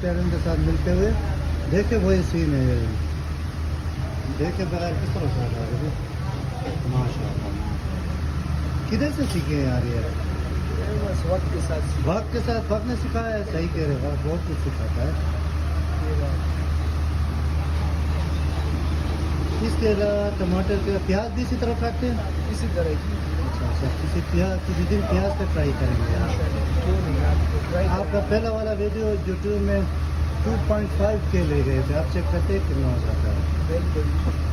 Parent के साथ मिलते हुए देखे वही सीन है। देखे बगैर किस तरह से आता है माशाल्लाह। किधर से सीखे हैं यार ये? बस वक्त के साथ वक्त ने सिखाया है। सही कह रहे हो, वक्त बहुत कुछ सिखाता है। इसके अलावा टमाटर के प्याज भी इसी तरह काटते हैं? इसी तरह की। अच्छा, किसी दिन प्याज का ट्राई करेंगे यार। क्यों नहीं, आपको ट्राई आपका पहला वाला वीडियो यूट्यूब में 2.5K ले गए थे, आप चेक करते हैं कितना हो जाता है। बिल्कुल।